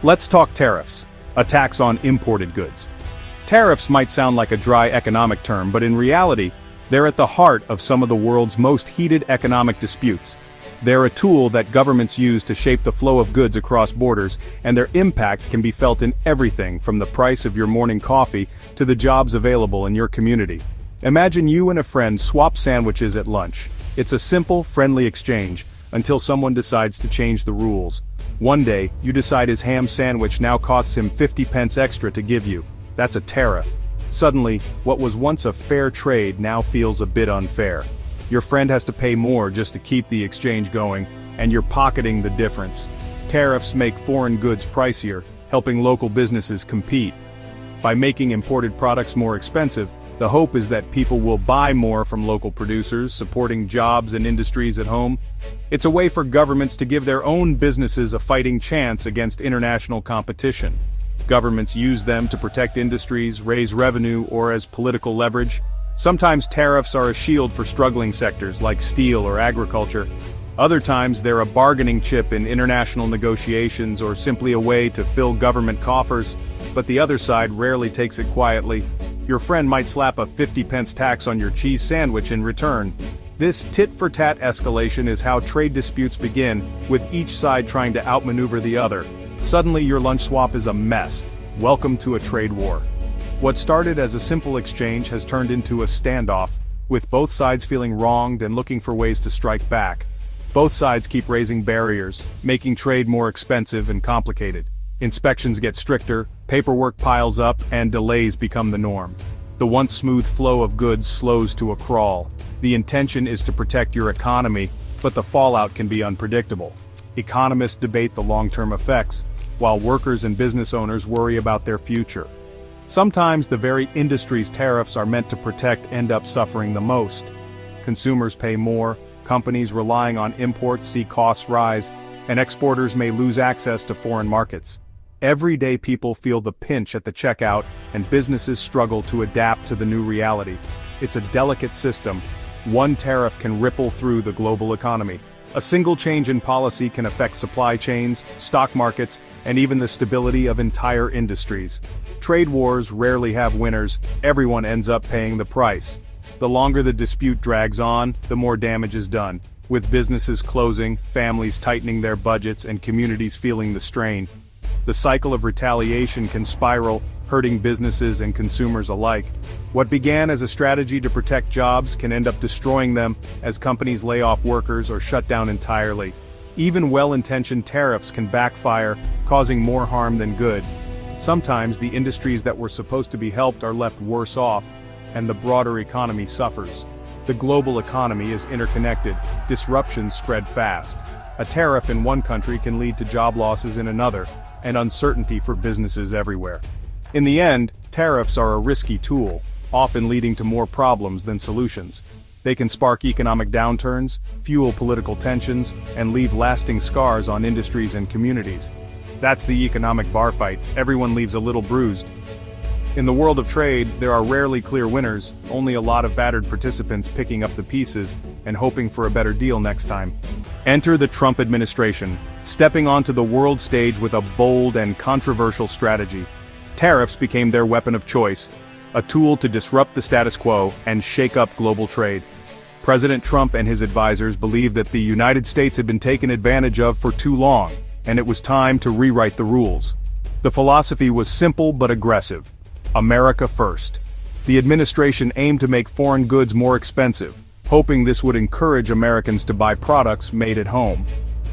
Let's talk tariffs, a tax on imported goods. Tariffs might sound like a dry economic term, but in reality, they're at the heart of some of the world's most heated economic disputes. They're a tool that governments use to shape the flow of goods across borders, and their impact can be felt in everything from the price of your morning coffee to the jobs available in your community. Imagine you and a friend swap sandwiches at lunch. It's a simple, friendly exchange, until someone decides to change the rules. One day, you decide his ham sandwich now costs him 50 pence extra to give you. That's a tariff. Suddenly, what was once a fair trade now feels a bit unfair. Your friend has to pay more just to keep the exchange going, and you're pocketing the difference. Tariffs make foreign goods pricier, helping local businesses compete. By making imported products more expensive, the hope is that people will buy more from local producers, supporting jobs and industries at home. It's a way for governments to give their own businesses a fighting chance against international competition. Governments use them to protect industries, raise revenue, or as political leverage. Sometimes tariffs are a shield for struggling sectors like steel or agriculture. Other times they're a bargaining chip in international negotiations or simply a way to fill government coffers. But the other side rarely takes it quietly. Your friend might slap a 50-pence tax on your cheese sandwich in return. This tit-for-tat escalation is how trade disputes begin, with each side trying to outmaneuver the other. Suddenly your lunch swap is a mess. Welcome to a trade war. What started as a simple exchange has turned into a standoff, with both sides feeling wronged and looking for ways to strike back. Both sides keep raising barriers, making trade more expensive and complicated. Inspections get stricter, paperwork piles up, and delays become the norm. The once smooth flow of goods slows to a crawl. The intention is to protect your economy, but the fallout can be unpredictable. Economists debate the long-term effects, while workers and business owners worry about their future. Sometimes the very industries tariffs are meant to protect end up suffering the most. Consumers pay more, companies relying on imports see costs rise, and exporters may lose access to foreign markets. Everyday people feel the pinch at the checkout, and businesses struggle to adapt to the new reality. It's a delicate system. One tariff can ripple through the global economy. A single change in policy can affect supply chains, stock markets, and even the stability of entire industries. Trade wars rarely have winners. Everyone ends up paying the price. The longer the dispute drags on, the more damage is done, with businesses closing, families tightening their budgets, and communities feeling the strain. The cycle of retaliation can spiral, hurting businesses and consumers alike. What began as a strategy to protect jobs can end up destroying them as companies lay off workers or shut down entirely. Even well-intentioned tariffs can backfire, causing more harm than good. Sometimes the industries that were supposed to be helped are left worse off, and the broader economy suffers. The global economy is interconnected. Disruptions spread fast. A tariff in one country can lead to job losses in another, and uncertainty for businesses everywhere. In the end, tariffs are a risky tool, often leading to more problems than solutions. They can spark economic downturns, fuel political tensions, and leave lasting scars on industries and communities. That's the economic bar fight. Everyone leaves a little bruised. In the world of trade, there are rarely clear winners, only a lot of battered participants picking up the pieces and hoping for a better deal next time. Enter the Trump administration, stepping onto the world stage with a bold and controversial strategy. Tariffs became their weapon of choice, a tool to disrupt the status quo and shake up global trade. President Trump and his advisors believed that the United States had been taken advantage of for too long, and it was time to rewrite the rules. The philosophy was simple but aggressive. America first. The administration aimed to make foreign goods more expensive, hoping this would encourage Americans to buy products made at home.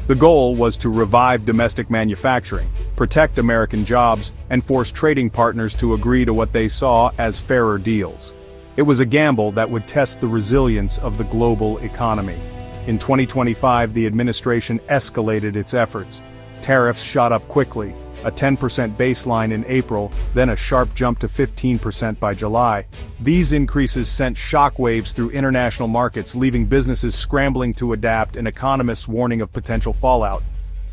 The goal was to revive domestic manufacturing, protect American jobs, and force trading partners to agree to what they saw as fairer deals. It was a gamble that would test the resilience of the global economy. In 2025, the administration escalated its efforts. Tariffs shot up quickly, a 10% baseline in April, then a sharp jump to 15% by July. These increases sent shockwaves through international markets, leaving businesses scrambling to adapt and economists warning of potential fallout.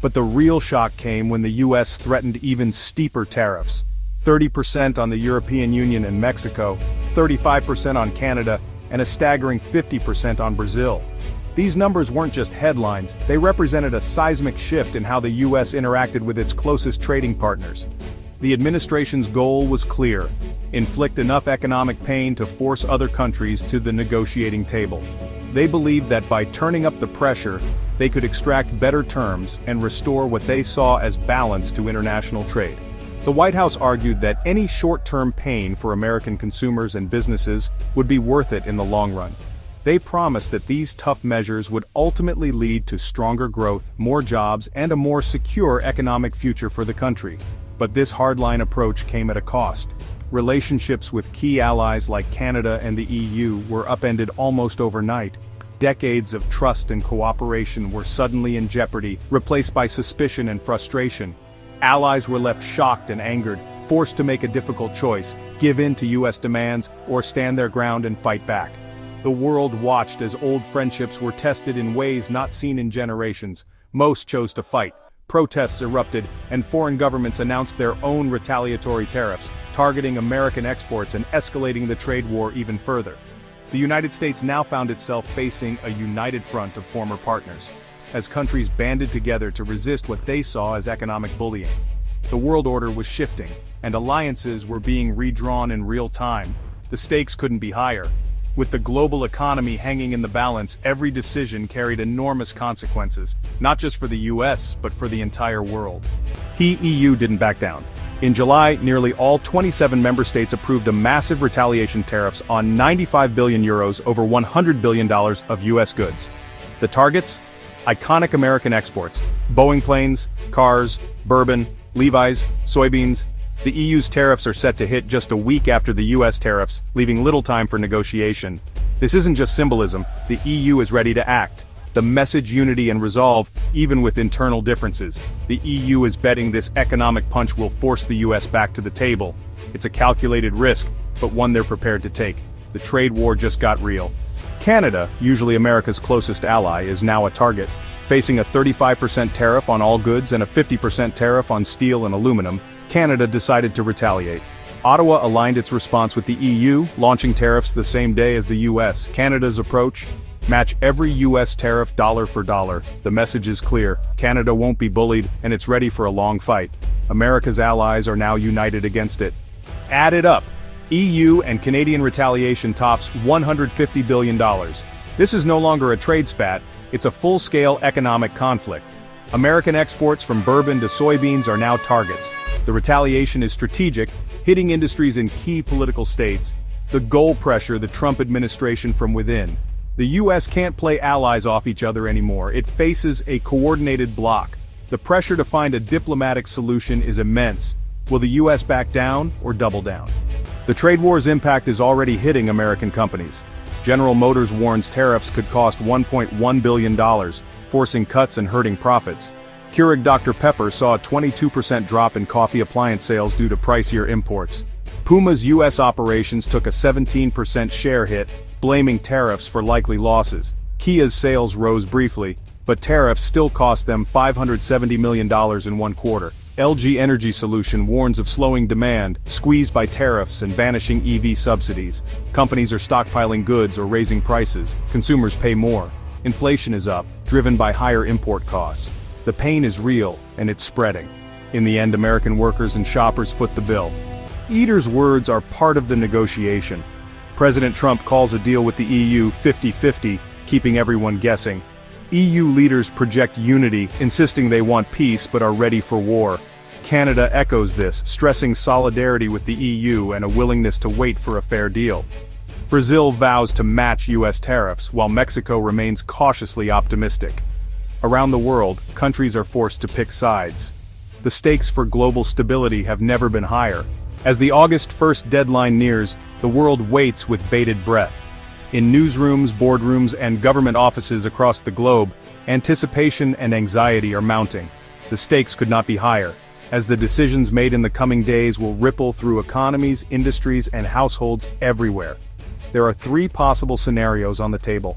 But the real shock came when the US threatened even steeper tariffs. 30% on the European Union and Mexico, 35% on Canada, and a staggering 50% on Brazil. These numbers weren't just headlines, they represented a seismic shift in how the US interacted with its closest trading partners. The administration's goal was clear: inflict enough economic pain to force other countries to the negotiating table. They believed that by turning up the pressure, they could extract better terms and restore what they saw as balance to international trade. The White House argued that any short-term pain for American consumers and businesses would be worth it in the long run. They promised that these tough measures would ultimately lead to stronger growth, more jobs, and a more secure economic future for the country. But this hardline approach came at a cost. Relationships with key allies like Canada and the EU were upended almost overnight. Decades of trust and cooperation were suddenly in jeopardy, replaced by suspicion and frustration. Allies were left shocked and angered, forced to make a difficult choice: give in to US demands or stand their ground and fight back. The world watched as old friendships were tested in ways not seen in generations. Most chose to fight. Protests erupted, and foreign governments announced their own retaliatory tariffs, targeting American exports and escalating the trade war even further. The United States now found itself facing a united front of former partners, as countries banded together to resist what they saw as economic bullying. The world order was shifting, and alliances were being redrawn in real time. The stakes couldn't be higher. With the global economy hanging in the balance, every decision carried enormous consequences, not just for the US, but for the entire world. The EU didn't back down. In July, nearly all 27 member states approved a massive retaliation tariffs on 95 billion euros over $100 billion of US goods. The targets? Iconic American exports: Boeing planes, cars, bourbon, Levi's, soybeans. The EU's tariffs are set to hit just a week after the US tariffs, leaving little time for negotiation. This isn't just symbolism, the EU is ready to act. The message: unity and resolve, even with internal differences. The EU is betting this economic punch will force the US back to the table. It's a calculated risk, but one they're prepared to take. The trade war just got real. Canada, usually America's closest ally, is now a target. Facing a 35% tariff on all goods and a 50% tariff on steel and aluminum, Canada decided to retaliate. Ottawa aligned its response with the EU, launching tariffs the same day as the US. Canada's approach? Match every US tariff dollar for dollar. The message is clear: Canada won't be bullied, and it's ready for a long fight. America's allies are now united against it. Add it up. EU and Canadian retaliation tops $150 billion. This is no longer a trade spat, it's a full-scale economic conflict. American exports from bourbon to soybeans are now targets. The retaliation is strategic, hitting industries in key political states. The goal: pressure the Trump administration from within. The US can't play allies off each other anymore, it faces a coordinated bloc. The pressure to find a diplomatic solution is immense. Will the US back down or double down? The trade war's impact is already hitting American companies. General Motors warns tariffs could cost $1.1 billion, forcing cuts and hurting profits. Keurig Dr. Pepper saw a 22% drop in coffee appliance sales due to pricier imports. Puma's US operations took a 17% share hit, blaming tariffs for likely losses. Kia's sales rose briefly, but tariffs still cost them $570 million in one quarter. LG Energy Solution warns of slowing demand, squeezed by tariffs and vanishing EV subsidies. Companies are stockpiling goods or raising prices. Consumers pay more. Inflation is up, driven by higher import costs. The pain is real, and it's spreading. In the end, American workers and shoppers foot the bill. Eater's words are part of the negotiation. President Trump calls a deal with the EU 50-50, keeping everyone guessing. EU leaders project unity, insisting they want peace but are ready for war. Canada echoes this, stressing solidarity with the EU and a willingness to wait for a fair deal. Brazil vows to match US tariffs, while Mexico remains cautiously optimistic. Around the world, countries are forced to pick sides. The stakes for global stability have never been higher. As the August 1st deadline nears, the world waits with bated breath. In newsrooms, boardrooms, and government offices across the globe, anticipation and anxiety are mounting. The stakes could not be higher, as the decisions made in the coming days will ripple through economies, industries, and households everywhere. There are three possible scenarios on the table.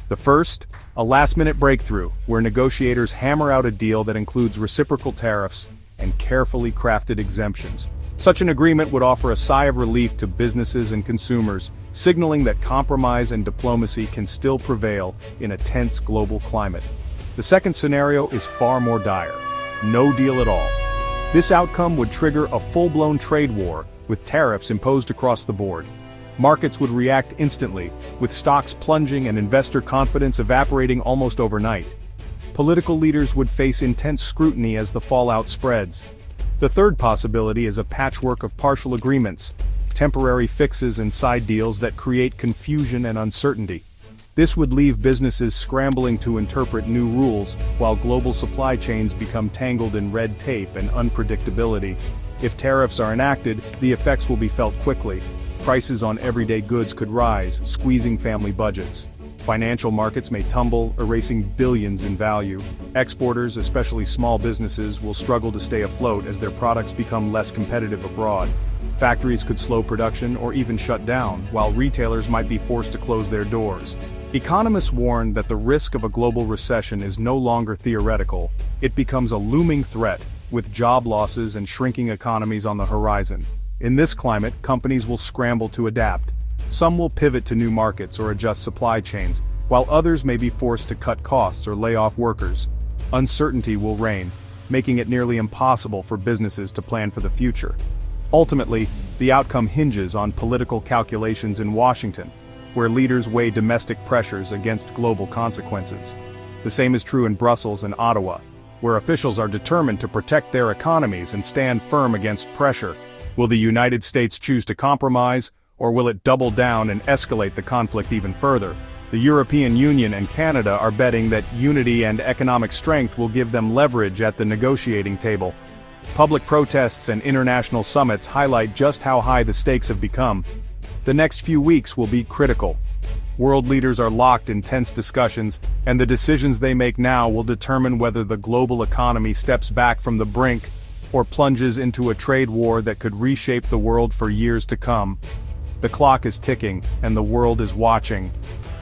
The first, a last-minute breakthrough, where negotiators hammer out a deal that includes reciprocal tariffs and carefully crafted exemptions. Such an agreement would offer a sigh of relief to businesses and consumers, signaling that compromise and diplomacy can still prevail in a tense global climate. The second scenario is far more dire. No deal at all. This outcome would trigger a full-blown trade war, with tariffs imposed across the board. Markets would react instantly, with stocks plunging and investor confidence evaporating almost overnight. Political leaders would face intense scrutiny as the fallout spreads. The third possibility is a patchwork of partial agreements, temporary fixes and side deals that create confusion and uncertainty. This would leave businesses scrambling to interpret new rules, while global supply chains become tangled in red tape and unpredictability. If tariffs are enacted, the effects will be felt quickly. Prices on everyday goods could rise, squeezing family budgets. Financial markets may tumble, erasing billions in value. Exporters, especially small businesses, will struggle to stay afloat as their products become less competitive abroad. Factories could slow production or even shut down, while retailers might be forced to close their doors. Economists warn that the risk of a global recession is no longer theoretical. It becomes a looming threat, with job losses and shrinking economies on the horizon. In this climate, companies will scramble to adapt. Some will pivot to new markets or adjust supply chains, while others may be forced to cut costs or lay off workers. Uncertainty will reign, making it nearly impossible for businesses to plan for the future. Ultimately, the outcome hinges on political calculations in Washington, where leaders weigh domestic pressures against global consequences. The same is true in Brussels and Ottawa, where officials are determined to protect their economies and stand firm against pressure. Will the United States choose to compromise, or will it double down and escalate the conflict even further? The European Union and Canada are betting that unity and economic strength will give them leverage at the negotiating table. Public protests and international summits highlight just how high the stakes have become. The next few weeks will be critical. World leaders are locked in tense discussions, and the decisions they make now will determine whether the global economy steps back from the brink or plunges into a trade war that could reshape the world for years to come. The clock is ticking, and the world is watching.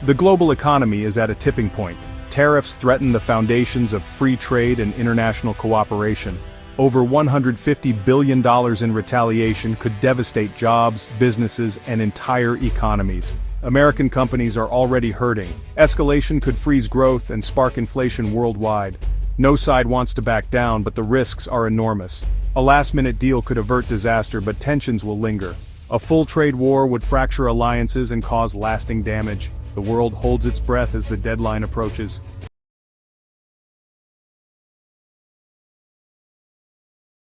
The global economy is at a tipping point. Tariffs threaten the foundations of free trade and international cooperation. Over $150 billion in retaliation could devastate jobs, businesses, and entire economies. American companies are already hurting. Escalation could freeze growth and spark inflation worldwide. No side wants to back down, but the risks are enormous. A last-minute deal could avert disaster, but tensions will linger. A full trade war would fracture alliances and cause lasting damage. The world holds its breath as the deadline approaches.